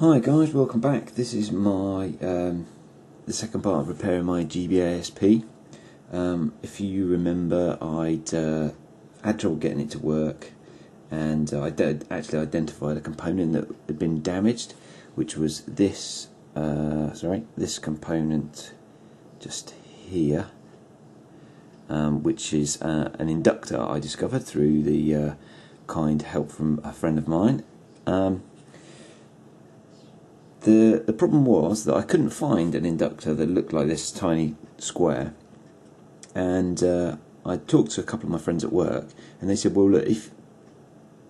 Hi guys, welcome back. This is my the second part of repairing my GBA SP. If you remember, I'd had trouble getting it to work, and I actually identified a component that had been damaged, which was this this component just here, which is an inductor I discovered through the kind help from a friend of mine. The problem was that I couldn't find an inductor that looked like this tiny square, and I talked to a couple of my friends at work, and they said, well look, if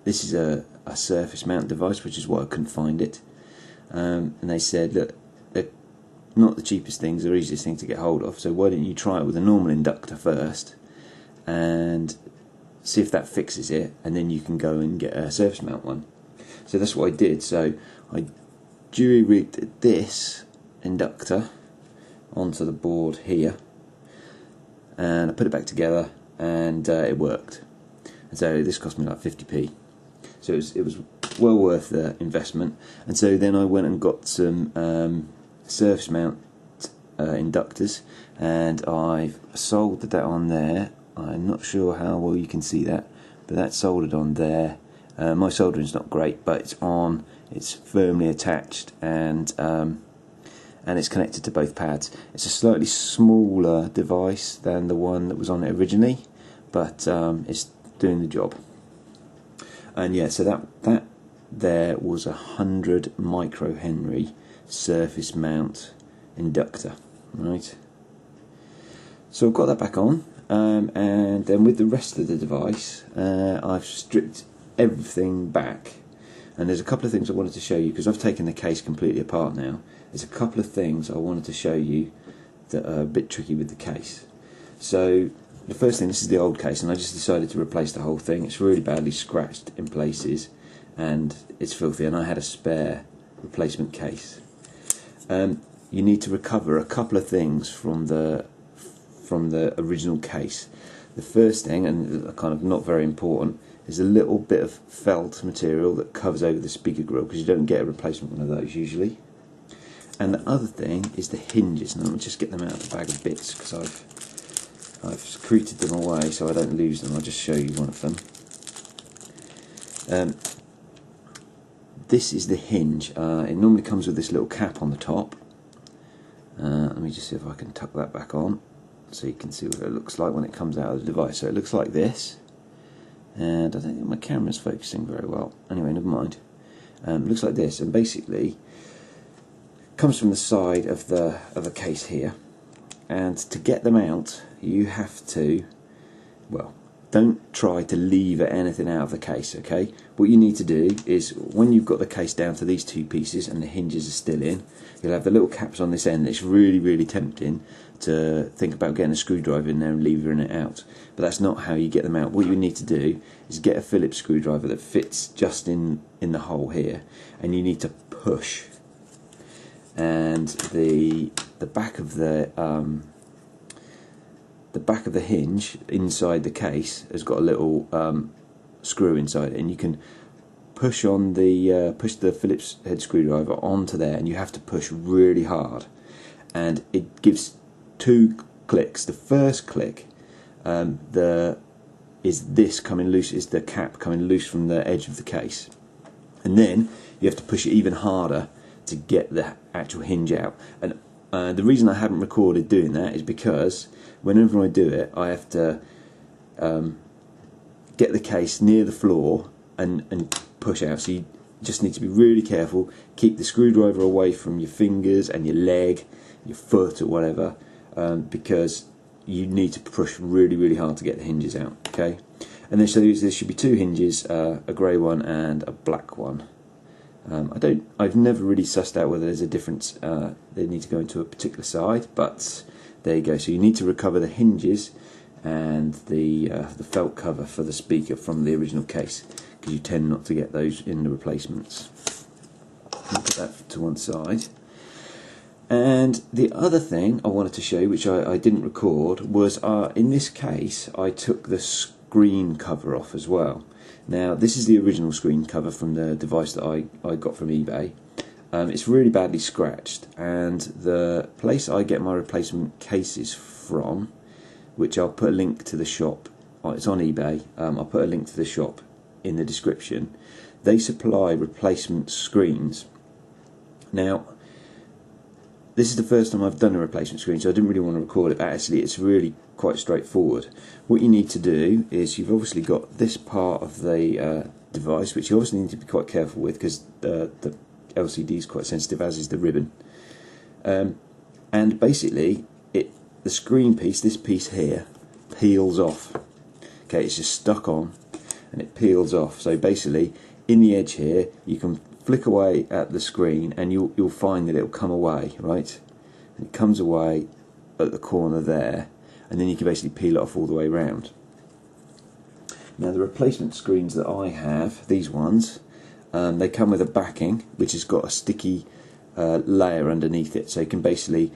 this is a surface mount device, which is why I couldn't find it, and they said, look, they're not the cheapest things or easiest thing to get hold of, so why don't you try it with a normal inductor first and see if that fixes it, and then you can go and get a surface mount one. So that's what I did. So I jury-rigged this inductor onto the board here, and I put it back together, and it worked. And so this cost me like 50p, so it was well worth the investment. And so then I went and got some surface mount inductors, and I've soldered that on there. I'm not sure how well you can see that, but that's soldered on there. My soldering's not great, but it's on. It's firmly attached, and it's connected to both pads. It's a slightly smaller device than the one that was on it originally, but it's doing the job. And yeah, so that there was 100 microhenry surface mount inductor, right? So I've got that back on, and then with the rest of the device, I've stripped everything back. And there's a couple of things I wanted to show you, because I've taken the case completely apart now. There's a couple of things I wanted to show you that are a bit tricky with the case. So the first thing, this is the old case, and I just decided to replace the whole thing. It's really badly scratched in places, and it's filthy, and I had a spare replacement case. You need to recover a couple of things from the original case. The first thing, and kind of not very important, is a little bit of felt material that covers over the speaker grill, because you don't get a replacement one of those usually. And the other thing is the hinges. Now let me just get them out of the bag of bits, because I've secreted them away so I don't lose them. I'll just show you one of them. This is the hinge. It normally comes with this little cap on the top. Let me just see if I can tuck that back on so you can see what it looks like when it comes out of the device. So it looks like this. And I don't think my camera's focusing very well. Anyway, never mind. Looks like this, and basically comes from the side of the case here. And to get them out, you have to, well, don't try to lever anything out of the case, okay? What you need to do is, when you've got the case down to these two pieces and the hinges are still in, you'll have the little caps on this end. It's really, really tempting to think about getting a screwdriver in there and levering it out, but that's not how you get them out. What you need to do is get a Phillips screwdriver that fits just in the hole here, and you need to push, and the back of the hinge inside the case has got a little screw inside it, and you can push on the push the Phillips head screwdriver onto there, and you have to push really hard, and it gives two clicks. The first click is this coming loose, is the cap coming loose from the edge of the case, and then you have to push it even harder to get the actual hinge out. And the reason I haven't recorded doing that is because whenever I do it, I have to get the case near the floor and push out. So you just need to be really careful. Keep the screwdriver away from your fingers and your leg, your foot or whatever, because you need to push really, really hard to get the hinges out. Okay, and then so there should be two hinges, a grey one and a black one. I've never really sussed out whether there's a difference. They need to go into a particular side, but there you go. So you need to recover the hinges and the felt cover for the speaker from the original case, because you tend not to get those in the replacements. I'll put that to one side. And the other thing I wanted to show you, which I didn't record, was in this case I took the screen cover off as well. Now this is the original screen cover from the device that I got from eBay, It's really badly scratched, and the place I get my replacement cases from, which I'll put a link to the shop, it's on eBay, I'll put a link to the shop in the description. They supply replacement screens. Now, this is the first time I've done a replacement screen, so I didn't really want to record it, but actually it's really quite straightforward. What you need to do is, you've obviously got this part of the device, which you obviously need to be quite careful with, because the LCD is quite sensitive, as is the ribbon. And basically, the screen piece, this piece here, peels off. Okay, it's just stuck on, and it peels off. So basically, in the edge here, you can flick away at the screen, and you'll find that it'll come away, right? And it comes away at the corner there, and then you can basically peel it off all the way around. Now, the replacement screens that I have, these ones, they come with a backing which has got a sticky layer underneath it, so you can basically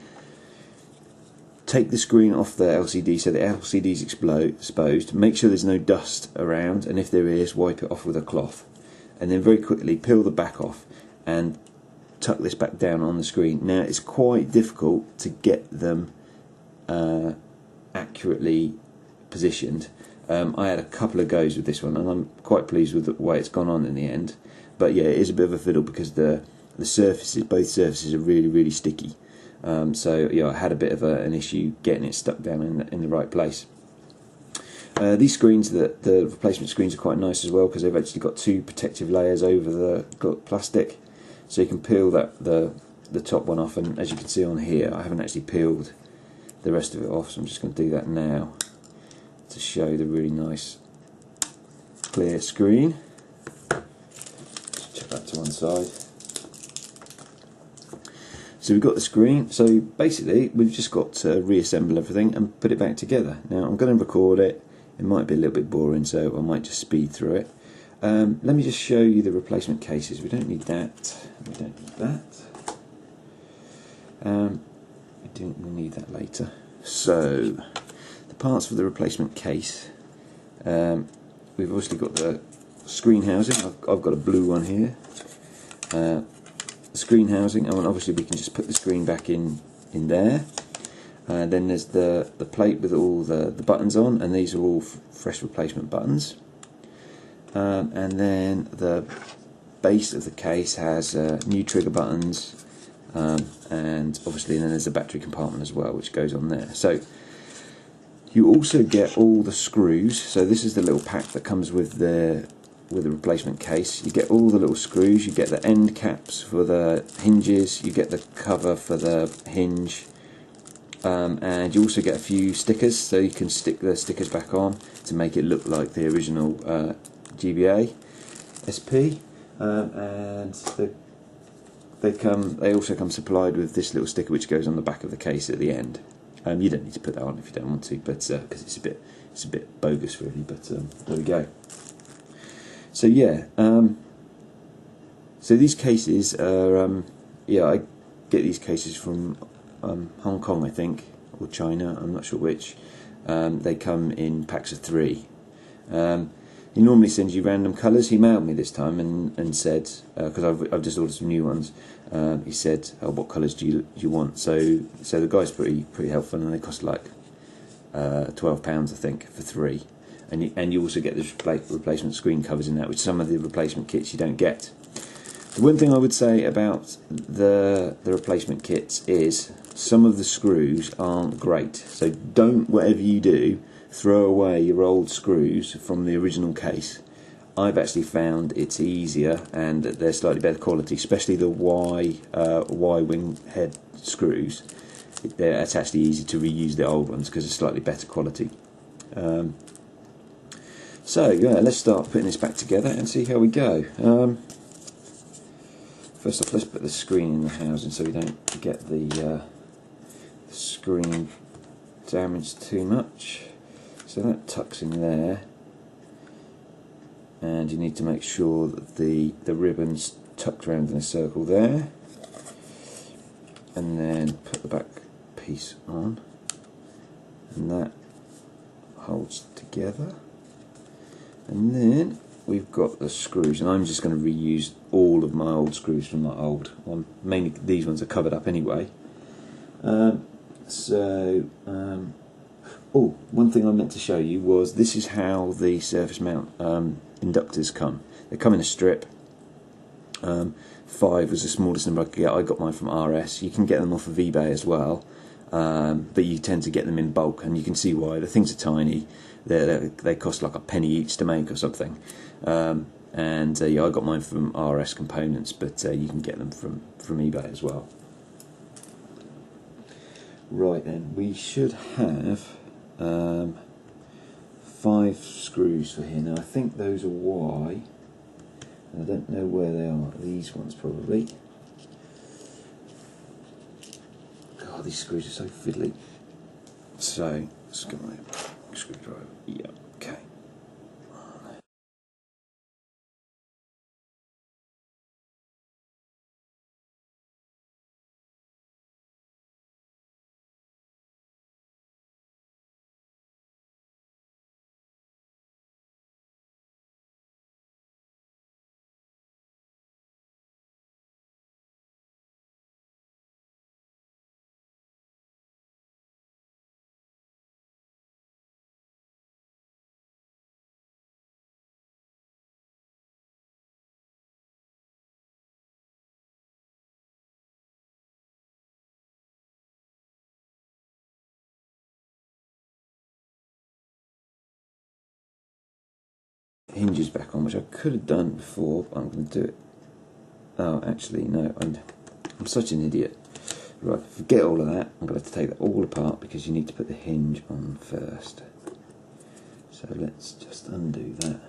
take the screen off the LCD so the LCD is exposed, make sure there's no dust around, and if there is, wipe it off with a cloth, and then very quickly peel the back off and tuck this back down on the screen. Now, it's quite difficult to get them accurately positioned. I had a couple of goes with this one, and I'm quite pleased with the way it's gone on in the end. But yeah, it is a bit of a fiddle because the surfaces, both surfaces, are really sticky. So yeah, I had a bit of an issue getting it stuck down in the right place. These screens, the replacement screens, are quite nice as well, because they've actually got two protective layers over the plastic, so you can peel the top one off. And as you can see on here, I haven't actually peeled the rest of it off, so I'm just going to do that now to show the really nice clear screen. Just chuck that to one side. So we've got the screen, so basically we've just got to reassemble everything and put it back together. Now, I'm going to record it. It might be a little bit boring, so I might just speed through it. Let me just show you the replacement cases. We don't need that. We don't need that. We'll need that later. So, the parts for the replacement case. We've obviously got the screen housing. I've got a blue one here. The screen housing, and obviously we can just put the screen back in there. Then there's the plate with all the buttons on, and these are all fresh replacement buttons. And then the base of the case has new trigger buttons, and obviously then there's a battery compartment as well, which goes on there. So you also get all the screws. So this is the little pack that comes with the replacement case. You get all the little screws, you get the end caps for the hinges, you get the cover for the hinge, and you also get a few stickers, so you can stick the stickers back on to make it look like the original GBA SP, and they also come supplied with this little sticker which goes on the back of the case at the end. You don't need to put that on if you don't want to, but because it's a bit bogus really, but there we go. So yeah, so these cases are, yeah, I get these cases from Hong Kong, I think, or China, I'm not sure which. They come in packs of 3. He normally sends you random colours. He mailed me this time and said, because I've just ordered some new ones, he said, oh, what colours do you want? So the guy's pretty helpful, and they cost like £12, I think, for 3. And you also get the replacement screen covers in that, which some of the replacement kits you don't get. The one thing I would say about the replacement kits is some of the screws aren't great. So don't, whatever you do, throw away your old screws from the original case. I've actually found it's easier, and they're slightly better quality, especially the Y wing head screws. It's actually easy to reuse the old ones because it's slightly better quality. So yeah, let's start putting this back together and see how we go. First off, let's put the screen in the housing so we don't get the screen damaged too much. So that tucks in there, and you need to make sure that the ribbon's tucked around in a circle there, and then put the back piece on, and that holds together. And then we've got the screws, and I'm just going to reuse all of my old screws from my old one. Mainly these ones are covered up anyway. Oh, one thing I meant to show you was this is how the surface mount inductors come. They come in a strip. 5 was the smallest number I could get. I got mine from RS. You can get them off of eBay as well, but you tend to get them in bulk, and you can see why. The things are tiny. They cost like a penny each to make or something. Yeah, I got mine from RS Components, but you can get them from eBay as well. Right then, we should have 5 screws for here. Now I think those are Y. I don't know where they are. These ones probably. God, these screws are so fiddly. So let's get my screwdriver. Yeah, okay. Hinges back on, which I could have done before, but I'm going to do it. Oh, actually, no, I'm such an idiot. Right, forget all of that. I'm going to have to take that all apart because you need to put the hinge on first. So let's just undo that.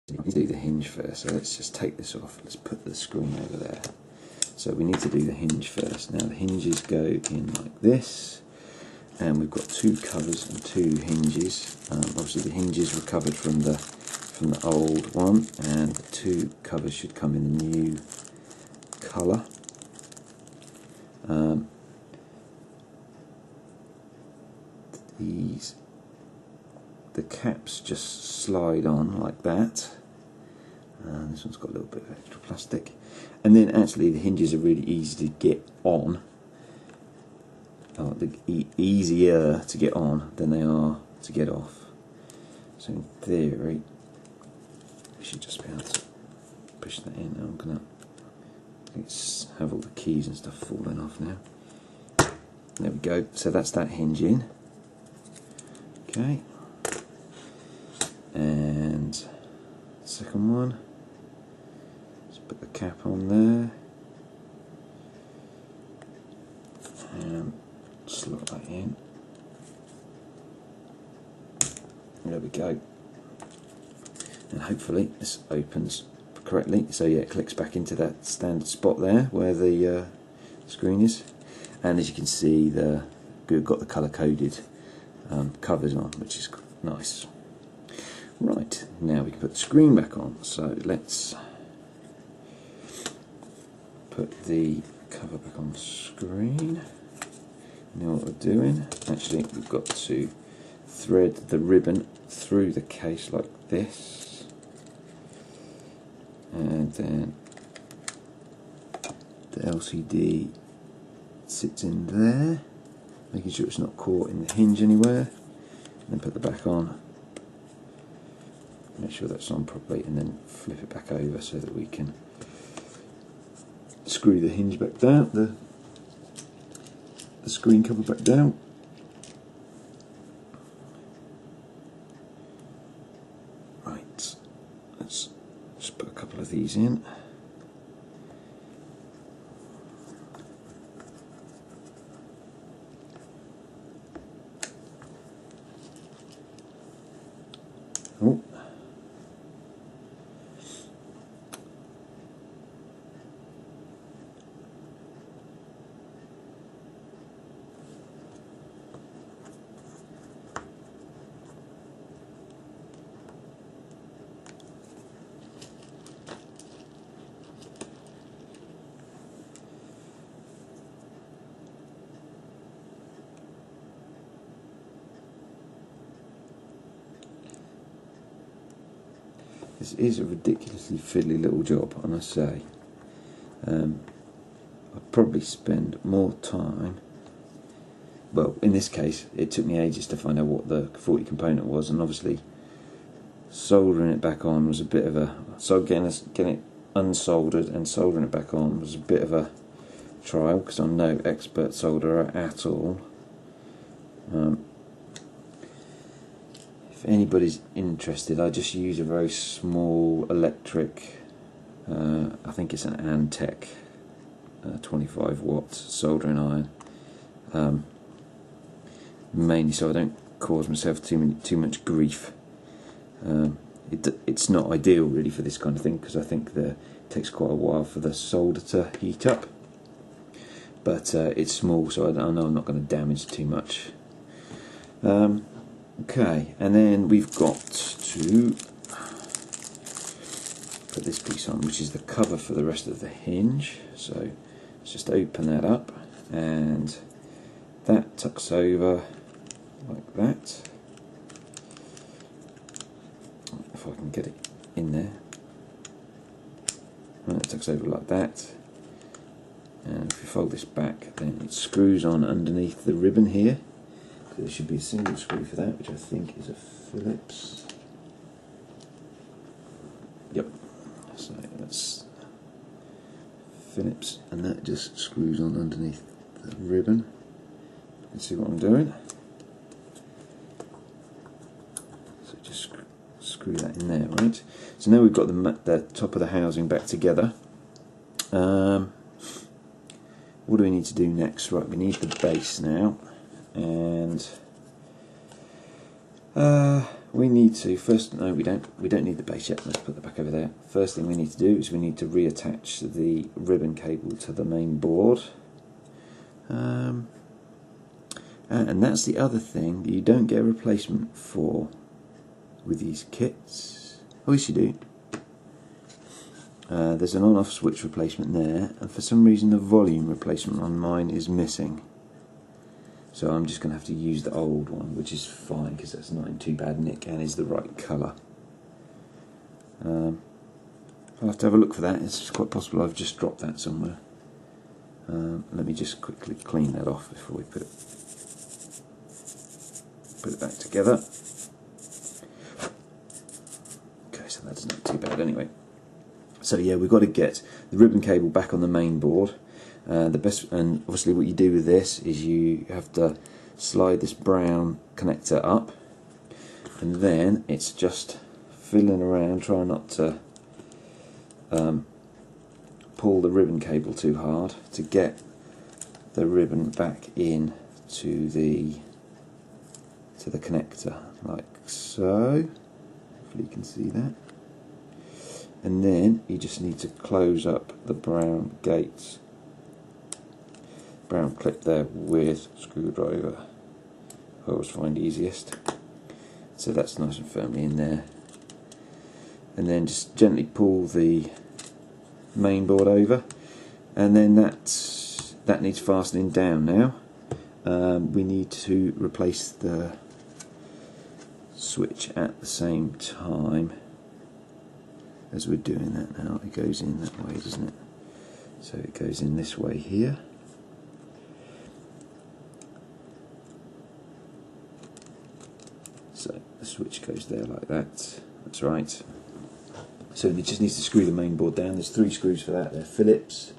You need to do the hinge first, so let's just take this off. Let's put the screen over there. So we need to do the hinge first. Now the hinges go in like this, and we've got 2 covers and 2 hinges. Obviously the hinges were covered from the old one, and the 2 covers should come in the new colour. The caps just slide on like that. This one's got a little bit of extra plastic, and then actually the hinges are really easy to get on. Easier to get on than they are to get off. So in theory, we should just be able to push that in. Now I'm gonna have all the keys and stuff falling off now. There we go. So that's that hinge in. Okay. And second one. Let's put the cap on there. And slot that in. There we go. And hopefully this opens correctly. So yeah, it clicks back into that standard spot there where the screen is. And as you can see, we've got the colour coded covers on, which is nice. Right, now we can put the screen back on. So let's put the cover back on the screen. You know what we're doing. Actually, we've got to thread the ribbon through the case like this, and then the LCD sits in there, making sure it's not caught in the hinge anywhere. And then put the back on, make sure that's on properly, and then flip it back over so that we can screw the hinge back down, the screen cover back down. Right, let's just put a couple of these in. Oh. This is a ridiculously fiddly little job, I must say. I'd probably spend more time. Well, in this case, it took me ages to find out what the faulty component was, and obviously soldering it back on was a bit of a... So getting it unsoldered and soldering it back on was a bit of a trial, because I'm no expert solderer at all. If anybody's interested, I just use a very small electric, I think it's an Antec 25 watt soldering iron, mainly so I don't cause myself too much grief. It's not ideal really for this kind of thing, because I think it takes quite a while for the solder to heat up, but it's small, so I know I'm not going to damage too much. Okay, and then we've got to put this piece on, which is the cover for the rest of the hinge. So let's just open that up, and that tucks over like that. If I can get it in there. And it tucks over like that. And if you fold this back, then it screws on underneath the ribbon here. There should be a single screw for that, which I think is a Phillips. Yep, so that's Phillips, and that just screws on underneath the ribbon. You can see what I'm doing. So just screw that in there, right? So now we've got the top of the housing back together. What do we need to do next? Right, we need the base now. And we need to we don't need the base yet. Let's put that back over there. First thing we need to do is we need to reattach the ribbon cable to the main board, and that's the other thing that you don't get a replacement for with these kits. Oh yes you do. There's an on-off switch replacement there, and for some reason the volume replacement on mine is missing. So I'm just going to have to use the old one, which is fine because that's not in too bad nick and is the right colour. I'll have to have a look for that. It's quite possible I've just dropped that somewhere. Let me just quickly clean that off before we put it back together. Okay, so that's not too bad anyway. So yeah, we've got to get the ribbon cable back on the main board. And obviously what you do with this is you have to slide this brown connector up, and then it's just fiddling around, trying not to pull the ribbon cable too hard to get the ribbon back in to the connector, like so. Hopefully you can see that. And then you just need to close up the brown gates. Brown clip there with screwdriver. I always find easiest. So that's nice and firmly in there. And then just gently pull the main board over, and then that needs fastening down now. We need to replace the switch at the same time as we're doing that now. It goes in that way, doesn't it? So it goes in this way here. So the switch goes there like that. That's right. So it just needs to screw the main board down. There's 3 screws for that. They're Phillips.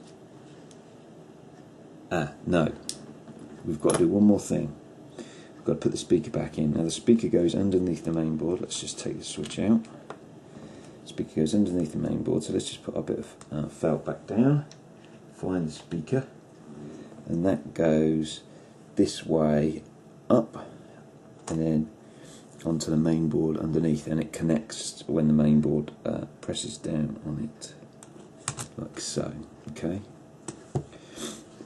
No. We've got to do one more thing. We've got to put the speaker back in. Now the speaker goes underneath the main board. Let's just take the switch out. The speaker goes underneath the main board. So let's just put a bit of felt back down. Find the speaker. And that goes this way up. And then onto the main board underneath, and it connects when the main board presses down on it, like so. Okay.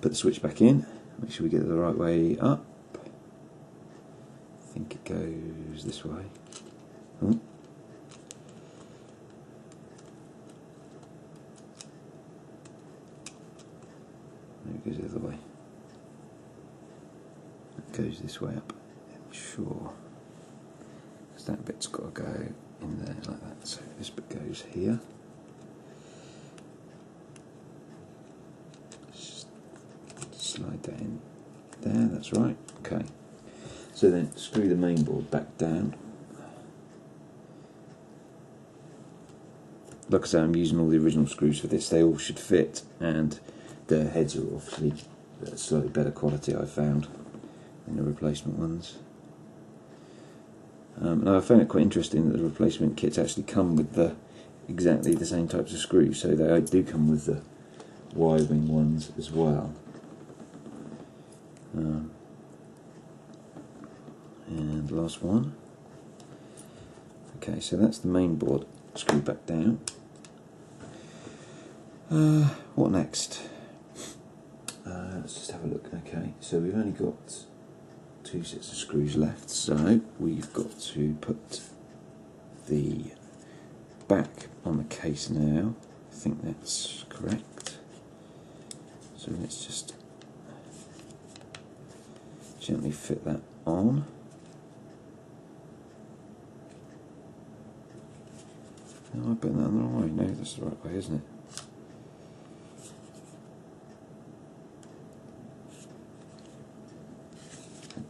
Put the switch back in. Make sure we get it the right way up. I think it goes this way. Oh. Maybe it goes the other way. It goes this way up. Sure. That bit's got to go in there like that. So this bit goes goes here. Just slide that in there, that's right. Okay. So then screw the main board back down. Like I say, I'm using all the original screws for this. They all should fit, and the heads are obviously slightly better quality, I found, than the replacement ones. And I found it quite interesting that the replacement kits actually come with exactly the same types of screws, so they do come with the Y-wing ones as well. And last one. Okay, so that's the main board. Screw back down. What next? Let's just have a look. Okay, so we've only got 2 sets of screws left, so we've got to put the back on the case now. I think that's correct. So let's just gently fit that on. No, I put that on the wrong way. No, that's the right way, isn't it?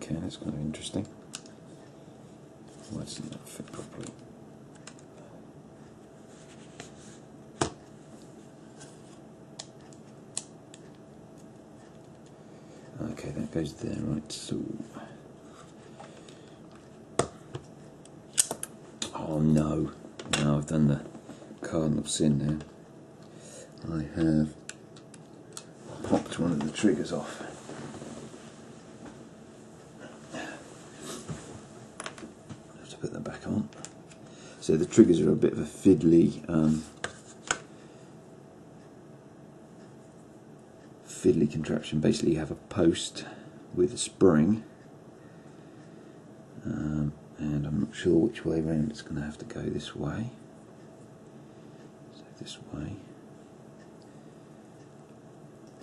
Okay, that's kind of interesting. Why doesn't that fit properly? Okay, that goes there, right, so... Oh no, now I've done the cardinal sin now. I have popped one of the triggers off. I have to put that back on. So the triggers are a bit of a fiddly contraption. Basically you have a post with a spring, and I'm not sure which way around it's going to have to go. This way, so this way.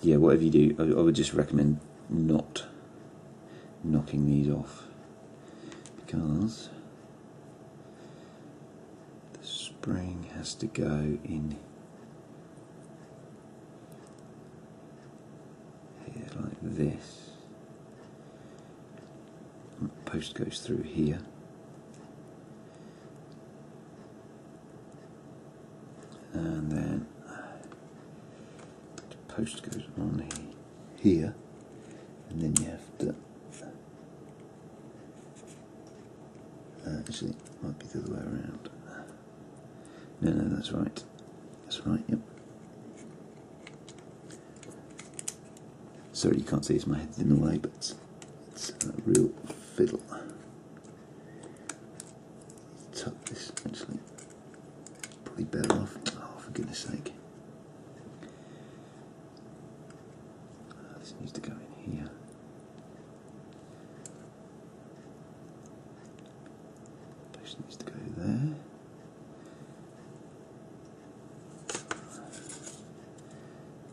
Yeah, whatever you do, I would just recommend not knocking these off, because the spring has to go in like this. The post goes through here, and then the post goes on here, and then you have to actually, it might be the other way around. No, that's right. That's right, yep. Sorry you can't see, it's my head's in the way, but it's a real fiddle. Tuck this, actually. Probably better off. Oh, for goodness sake. This needs to go in here. This needs to go there.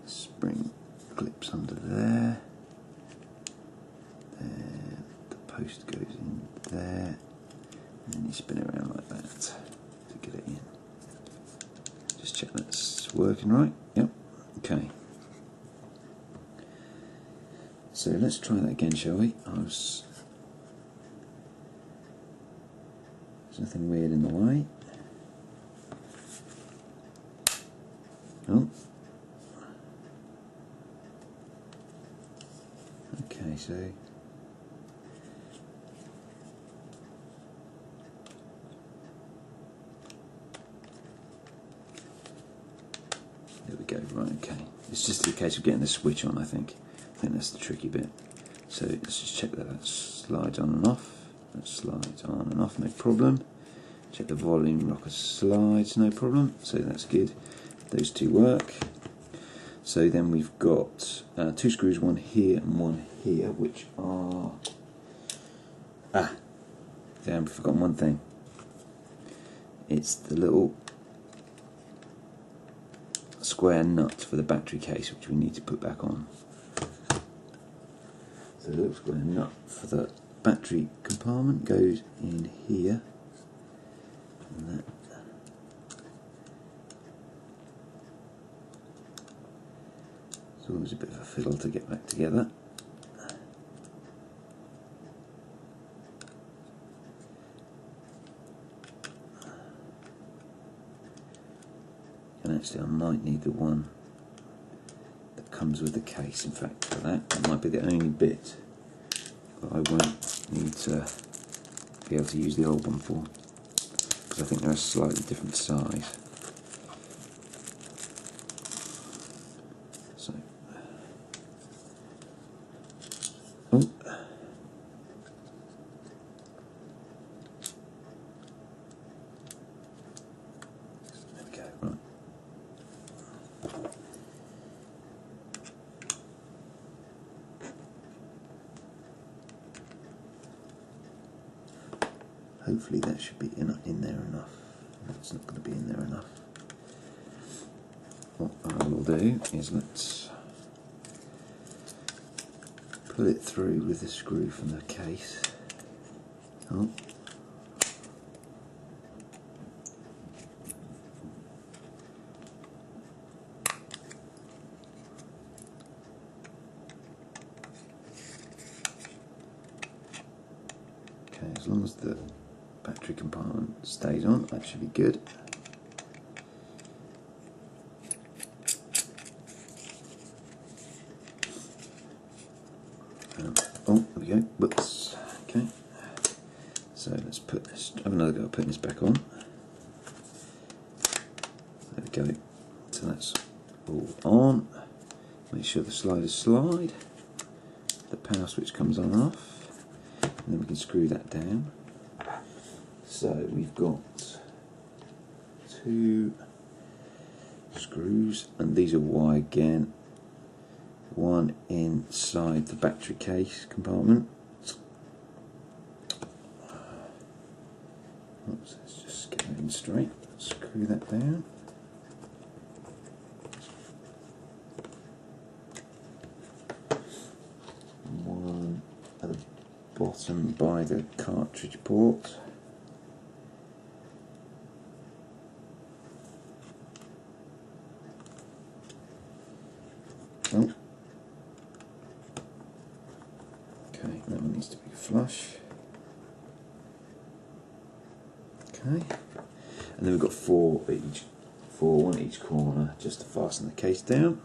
Spring clips under there. There, the post goes in there, and then you spin it around like that to get it in. Just check that's working right. Yep. Okay. So let's try that again, shall we? There's nothing weird in the way. Oh. Okay, so there we go. Right, okay. It's just a case of getting the switch on, I think. I think that's the tricky bit. So let's just check that that slides on and off. That slides on and off, no problem. Check the volume rocker slides, no problem. So that's good. Those two work. So then we've got 2 screws, one here and one here, which are... damn, I've forgotten one thing. It's the little square nut for the battery case, which we need to put back on. So the little square nut for the battery compartment goes in here, and that It's always a bit of a fiddle to get back together. And actually I might need the one that comes with the case. In fact, for that might be the only bit that I won't need to be able to use the old one for, because I think they're a slightly different size. So, oh. There we go, right. Hopefully that should be in there enough. It's not going to be in there enough. What I will do is let's put it through with the screw from the case. Oh. Okay, as long as the battery compartment stays on, that should be good. Oh, there we go. Whoops. Okay. So let's put this. Have another go at putting this back on. There we go. So that's all on. Make sure the sliders slide. The power switch comes on and off, and then we can screw that down. So we've got 2 screws, and these are Y again. One inside the battery case compartment. Oops, let's just get it in straight. Screw that down. One at the bottom by the cartridge port. Oh. Okay, that one needs to be flush. Okay, and then we've got 4 each, 4 on each corner, just to fasten the case down.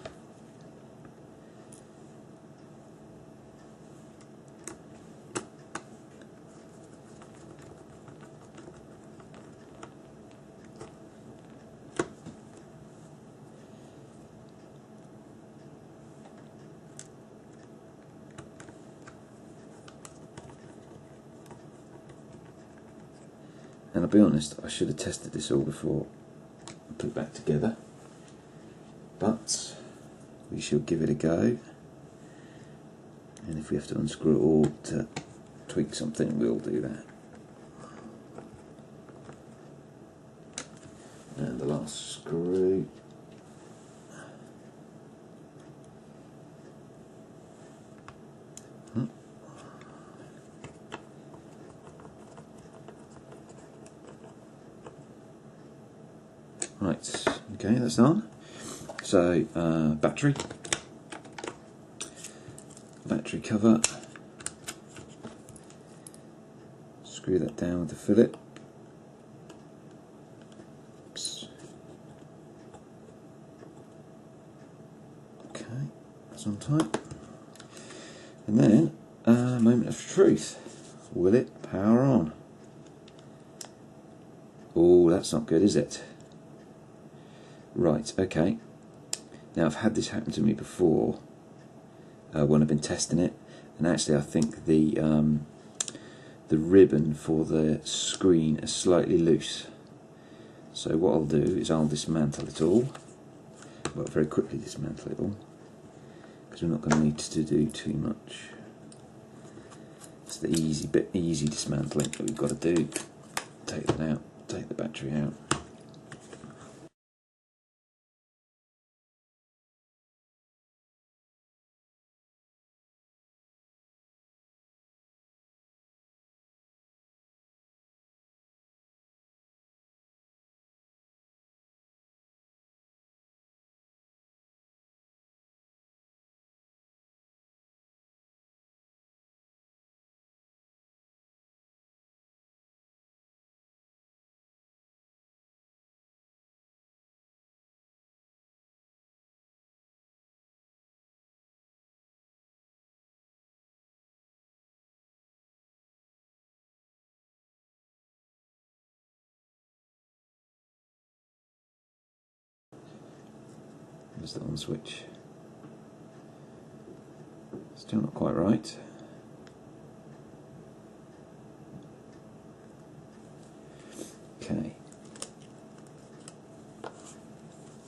And I'll be honest, I should have tested this all before I put it back together, but we shall give it a go, and if we have to unscrew it all to tweak something, we'll do that. And the last screw. Right, okay, that's on. So, battery cover, screw that down with the fillet. Oops. Okay, that's on tight. And then, moment of truth. Will it power on? Oh, that's not good, is it? Right, okay. Now I've had this happen to me before when I've been testing it, and actually I think the ribbon for the screen is slightly loose. So what I'll do is I'll dismantle it all, well, very quickly dismantle it all, because we're not going to need to do too much. It's the easy dismantling that we've got to do. Take that out, take the battery out. There's the on switch. Still not quite right. Okay.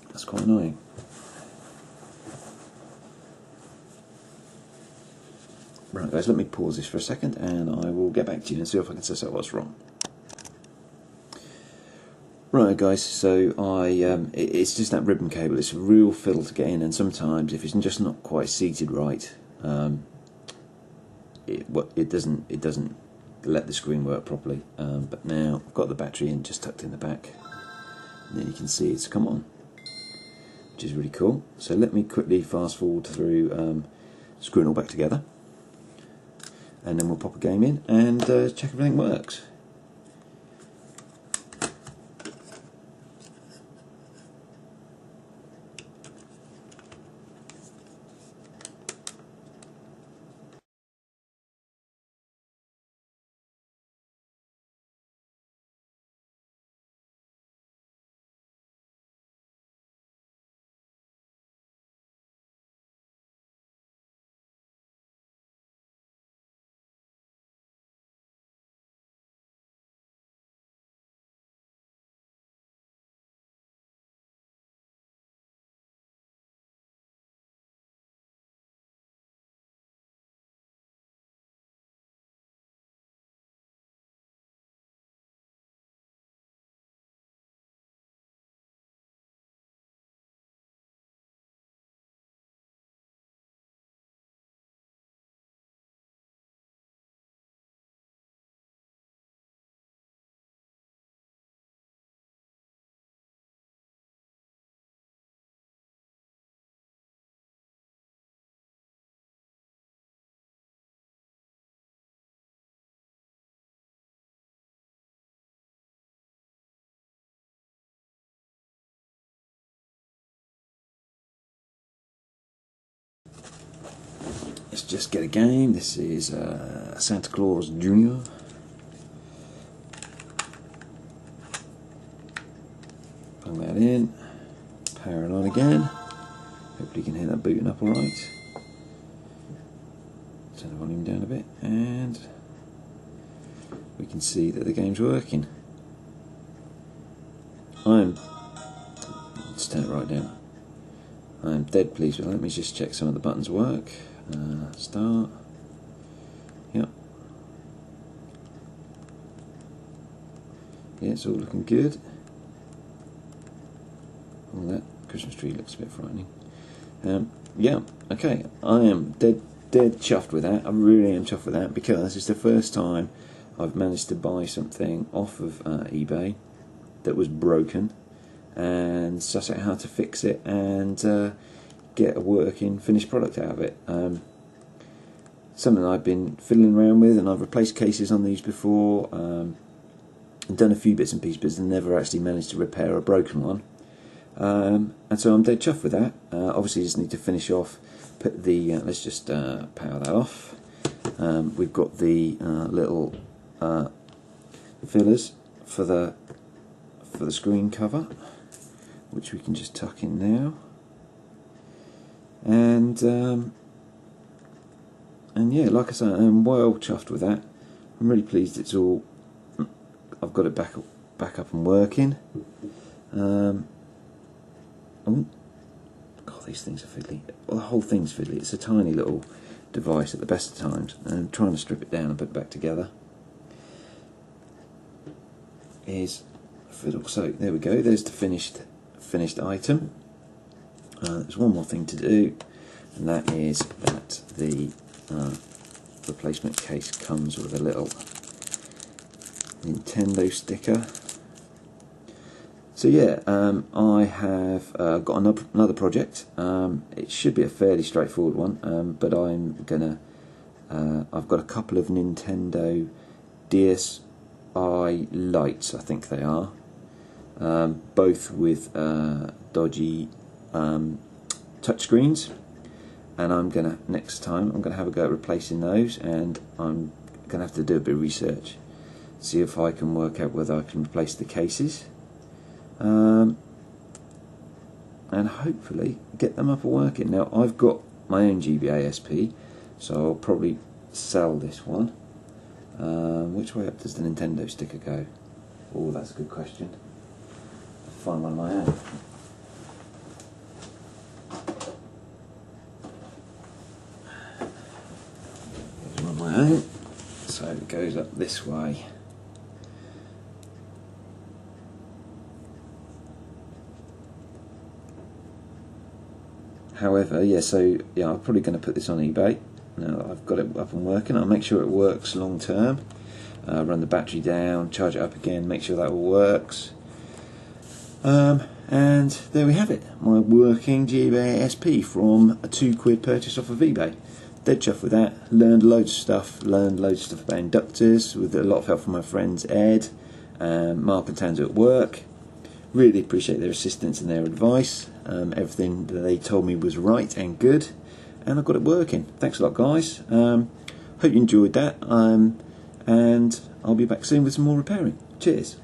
That's quite annoying. Right guys, let me pause this for a second and I will get back to you and see if I can suss out what's wrong. Right guys, so it's just that ribbon cable. It's a real fiddle to get in, and sometimes if it's just not quite seated right, it doesn't let the screen work properly. But now I've got the battery in, just tucked in the back, and then you can see it's come on, which is really cool. So let me quickly fast forward through screwing it all back together, and then we'll pop a game in and check everything works. Let's just get a game. This is Santa Claus Jr. Plug that in, power it on again. Hopefully you can hear that booting up alright. Turn the volume down a bit and we can see that the game's working. Let's turn it right down. I'm dead pleased with that. Let me just check some of the buttons work. Start. Yep. Yeah, it's all looking good. Oh, that Christmas tree looks a bit frightening. Yeah, okay. I am dead chuffed with that. I really am chuffed with that because it's the first time I've managed to buy something off of eBay that was broken and suss out how to fix it and get a working finished product out of it. Something I've been fiddling around with, and I've replaced cases on these before and done a few bits and pieces, but never actually managed to repair a broken one. And so I'm dead chuffed with that. Obviously just need to finish off, put the let's just power that off. We've got the little fillers for the screen cover, which we can just tuck in now, and yeah, like I say, I'm well chuffed with that. I'm really pleased it's all, I've got it back up and working. Oh, God, these things are fiddly. Well, the whole thing's fiddly. It's a tiny little device at the best of times, and I'm trying to strip it down and put it back together is fiddle. So there we go, there's the finished item. There's one more thing to do, and that is that the replacement case comes with a little Nintendo sticker. So yeah, I have got another project. It should be a fairly straightforward one, but I've got a couple of Nintendo DSi lights, I think they are, both with dodgy touchscreens, and next time I'm gonna have a go at replacing those, and I'm gonna have to do a bit of research, see if I can work out whether I can replace the cases. and hopefully get them up and working. Now I've got my own GBA SP, so I'll probably sell this one. Which way up does the Nintendo sticker go? Oh, that's a good question. I'll find one of my own. Here's one of my own. So it goes up this way. However, yeah, so yeah, I'm probably going to put this on eBay. Now that I've got it up and working, I'll make sure it works long term. Run the battery down, charge it up again, make sure that all works. And there we have it, my working GBA SP from a £2 purchase off of eBay. Dead chuffed with that. Learned loads of stuff. Learned loads of stuff about inductors with a lot of help from my friends Ed, Mark and Tanzo at work. Really appreciate their assistance and their advice. Everything that they told me was right and good, and I got it working. Thanks a lot, guys. Hope you enjoyed that, and I'll be back soon with some more repairing. Cheers.